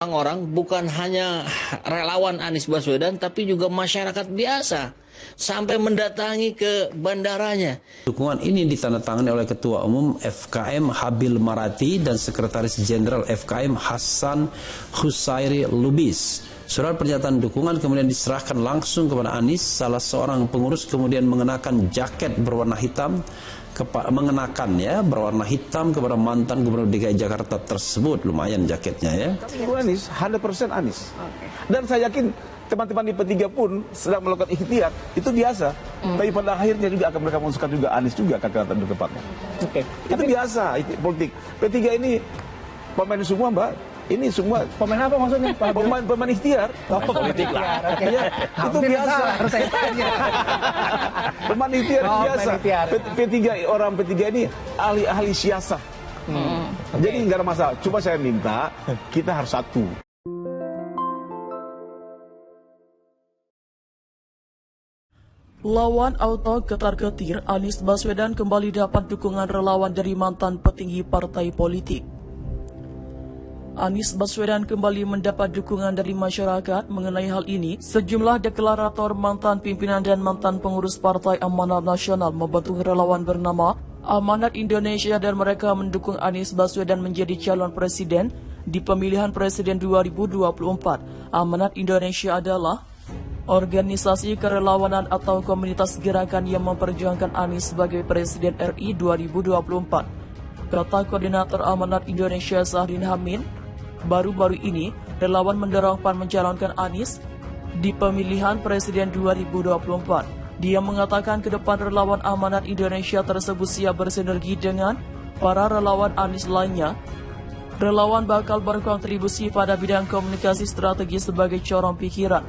orang bukan hanya relawan Anies Baswedan, tapi juga masyarakat biasa sampai mendatangi ke bandaranya. Dukungan ini ditandatangani oleh Ketua Umum FKM Habil Marati dan Sekretaris Jenderal FKM Hasan Husairi Lubis. Surat pernyataan dukungan kemudian diserahkan langsung kepada Anies. Salah seorang pengurus kemudian mengenakan jaket berwarna hitam berwarna hitam kepada mantan Gubernur DKI Jakarta tersebut. Lumayan jaketnya ya. Anies, 100% Anies. Dan saya yakin teman-teman di P3 pun sedang melakukan ikhtiar, itu biasa. Tapi pada akhirnya juga akan mereka memasukkan juga Anies juga kata tempatnya. Itu biasa politik. P3 ini pemain semua, Mbak. Ini semua pemain apa maksudnya? Pemain ikhtiar. Politik lah. Ya, itu biasa. Harus saya tanya. Pemain ikhtiar biasa. Orang P3 ini ahli-ahli siasat. Jadi nggak ada masalah. Cuma saya minta kita harus satu. Lawan auto ketar-ketir, Anies Baswedan kembali dapat dukungan relawan dari mantan petinggi partai politik. Anies Baswedan kembali mendapat dukungan dari masyarakat mengenai hal ini. Sejumlah deklarator mantan pimpinan dan mantan pengurus Partai Amanat Nasional membentuk relawan bernama Amanat Indonesia dan mereka mendukung Anies Baswedan menjadi calon presiden di pemilihan presiden 2024. Amanat Indonesia adalah organisasi kerelawanan atau komunitas gerakan yang memperjuangkan Anies sebagai Presiden RI 2024. Kata Koordinator Amanat Indonesia Zahrin Hamid, baru-baru ini relawan mendorong PAN mencalonkan Anies di pemilihan Presiden 2024. Dia mengatakan ke depan relawan Amanat Indonesia tersebut siap bersinergi dengan para relawan Anies lainnya. Relawan bakal berkontribusi pada bidang komunikasi strategi sebagai corong pikiran.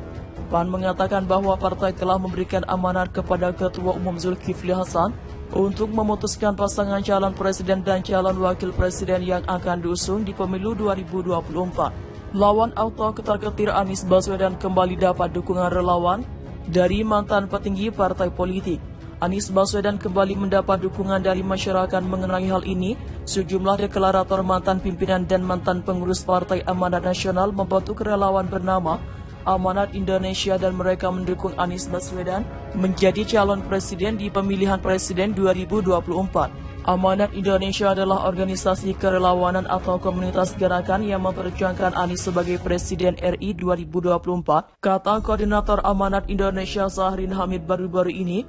PAN mengatakan bahwa partai telah memberikan amanat kepada Ketua Umum Zulkifli Hasan untuk memutuskan pasangan calon presiden dan calon wakil presiden yang akan diusung di pemilu 2024. Lawan auto ketar-ketir Anies Baswedan kembali dapat dukungan relawan dari mantan petinggi partai politik. Anies Baswedan kembali mendapat dukungan dari masyarakat mengenai hal ini. Sejumlah deklarator mantan pimpinan dan mantan pengurus Partai Amanat Nasional membentuk relawan bernama Amanat Indonesia dan mereka mendukung Anies Baswedan menjadi calon presiden di pemilihan presiden 2024. Amanat Indonesia adalah organisasi kerelawanan atau komunitas gerakan yang memperjuangkan Anies sebagai Presiden RI 2024. Kata Koordinator Amanat Indonesia Zahrin Hamid, baru-baru ini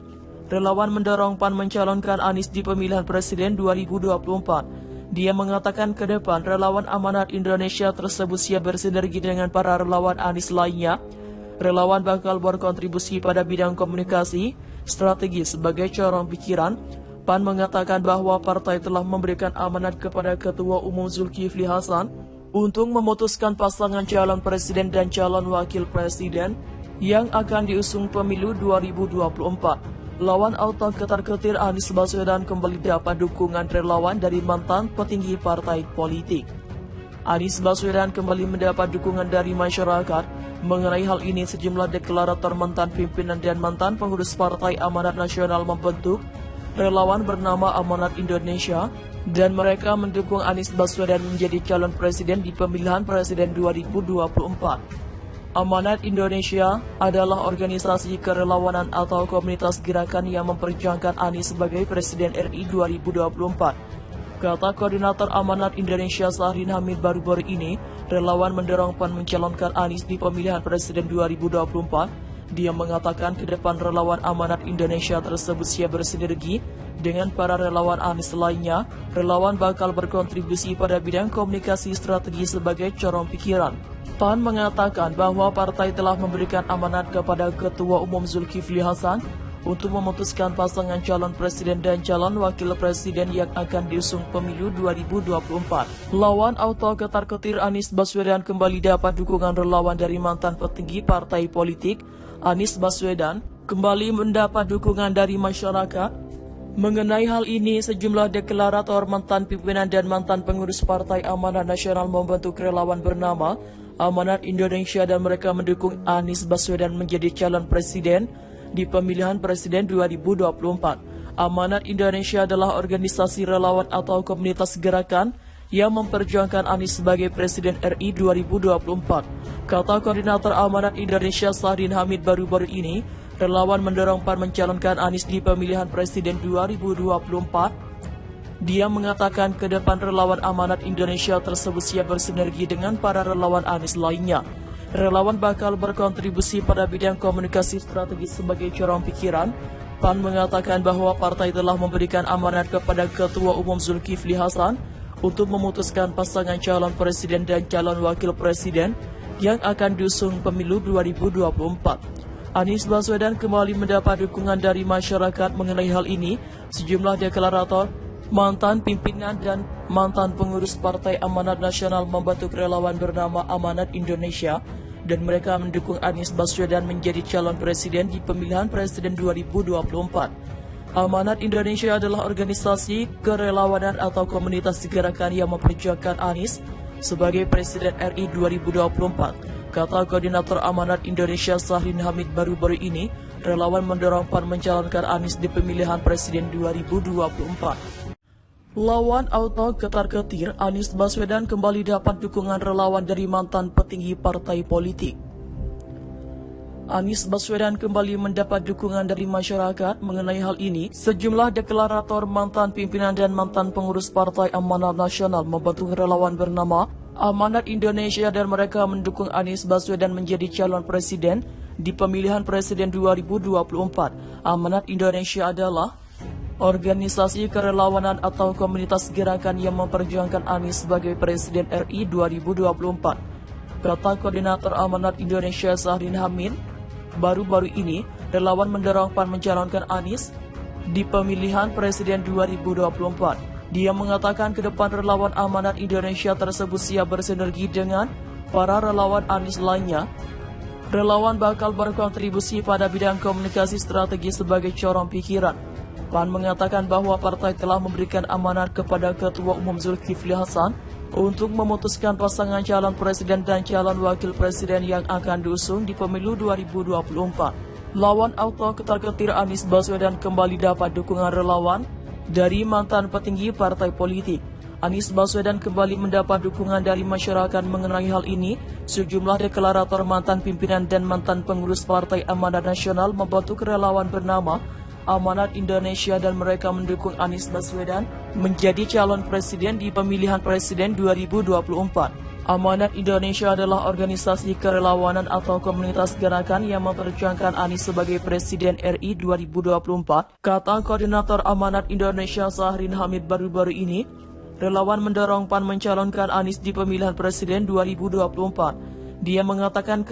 relawan mendorong PAN mencalonkan Anies di pemilihan presiden 2024. Dia mengatakan ke depan relawan Amanat Indonesia tersebut siap bersinergi dengan para relawan Anies lainnya. Relawan bakal berkontribusi pada bidang komunikasi, strategi sebagai corong pikiran. PAN mengatakan bahwa partai telah memberikan amanat kepada Ketua Umum Zulkifli Hasan untuk memutuskan pasangan calon presiden dan calon wakil presiden yang akan diusung pemilu 2024. Lawan auto ketar-ketir Anies Baswedan kembali dapat dukungan relawan dari mantan petinggi partai politik. Anies Baswedan kembali mendapat dukungan dari masyarakat. Mengenai hal ini, sejumlah deklarator mantan pimpinan dan mantan pengurus Partai Amanat Nasional membentuk relawan bernama Amanat Indonesia dan mereka mendukung Anies Baswedan menjadi calon presiden di pemilihan presiden 2024. Amanat Indonesia adalah organisasi kerelawanan atau komunitas gerakan yang memperjuangkan Anies sebagai Presiden RI 2024. Kata Koordinator Amanat Indonesia Zahrin Hamid, baru-baru ini relawan mendorong PAN mencalonkan Anies di pemilihan Presiden 2024. Dia mengatakan ke depan relawan Amanat Indonesia tersebut siap bersinergi dengan para relawan Anies lainnya. Relawan bakal berkontribusi pada bidang komunikasi strategi sebagai corong pikiran. PAN mengatakan bahwa partai telah memberikan amanat kepada Ketua Umum Zulkifli Hasan untuk memutuskan pasangan calon presiden dan calon wakil presiden yang akan diusung pemilu 2024. Lawan auto ketar-ketir Anies Baswedan kembali dapat dukungan relawan dari mantan petinggi partai politik. Anies Baswedan kembali mendapat dukungan dari masyarakat. Mengenai hal ini, sejumlah deklarator mantan pimpinan dan mantan pengurus Partai Amanat Nasional membentuk relawan bernama Amanat Indonesia dan mereka mendukung Anies Baswedan menjadi calon presiden di pemilihan presiden 2024. Amanat Indonesia adalah organisasi relawan atau komunitas gerakan yang memperjuangkan Anies sebagai Presiden RI 2024. Kata Koordinator Amanat Indonesia Sahrudin Hamid, baru-baru ini relawan mendorong PAN mencalonkan Anies di pemilihan Presiden 2024. Dia mengatakan ke depan relawan Amanat Indonesia tersebut siap bersinergi dengan para relawan Anies lainnya. Relawan bakal berkontribusi pada bidang komunikasi strategis sebagai corong pikiran. PAN mengatakan bahwa partai telah memberikan amanat kepada Ketua Umum Zulkifli Hasan untuk memutuskan pasangan calon presiden dan calon wakil presiden yang akan diusung pemilu 2024. Anies Baswedan kembali mendapat dukungan dari masyarakat mengenai hal ini. Sejumlah deklarator, mantan pimpinan dan mantan pengurus Partai Amanat Nasional membentuk relawan bernama Amanat Indonesia dan mereka mendukung Anies Baswedan menjadi calon presiden di pemilihan presiden 2024. Amanat Indonesia adalah organisasi kerelawanan atau komunitas gerakan yang memperjuangkan Anies sebagai Presiden RI 2024. Kata Koordinator Amanat Indonesia Sahrudin Hamid, baru-baru ini relawan mendorong PAN mencalonkan Anies di pemilihan presiden 2024. Lawan auto ketar-ketir, Anies Baswedan kembali dapat dukungan relawan dari mantan petinggi partai politik. Anies Baswedan kembali mendapat dukungan dari masyarakat mengenai hal ini. Sejumlah deklarator, mantan pimpinan dan mantan pengurus Partai Amanat Nasional membentuk relawan bernama Amanat Indonesia dan mereka mendukung Anies Baswedan menjadi calon presiden di pemilihan presiden 2024. Amanat Indonesia adalah organisasi kerelawanan atau komunitas gerakan yang memperjuangkan Anies sebagai Presiden RI 2024. Kata Koordinator Amanat Indonesia Sahrudin Hamid, baru-baru ini relawan mendorong PAN mencalonkan Anies di pemilihan Presiden 2024. Dia mengatakan ke depan relawan Amanat Indonesia tersebut siap bersinergi dengan para relawan Anies lainnya. Relawan bakal berkontribusi pada bidang komunikasi strategi sebagai corong pikiran. PAN mengatakan bahwa partai telah memberikan amanat kepada Ketua Umum Zulkifli Hasan untuk memutuskan pasangan calon presiden dan calon wakil presiden yang akan diusung di pemilu 2024. Lawan auto ketar-ketir Anies Baswedan kembali dapat dukungan relawan dari mantan petinggi partai politik. Anies Baswedan kembali mendapat dukungan dari masyarakat mengenai hal ini. Sejumlah deklarator, mantan pimpinan dan mantan pengurus Partai Amanat Nasional membentuk relawan bernama Amanat Indonesia dan mereka mendukung Anies Baswedan menjadi calon presiden di pemilihan presiden 2024. Amanat Indonesia adalah organisasi kerelawanan atau komunitas gerakan yang memperjuangkan Anies sebagai Presiden RI 2024. Kata Koordinator Amanat Indonesia Sahrudin Hamid, baru-baru ini relawan mendorong PAN mencalonkan Anies di pemilihan presiden 2024. Dia mengatakan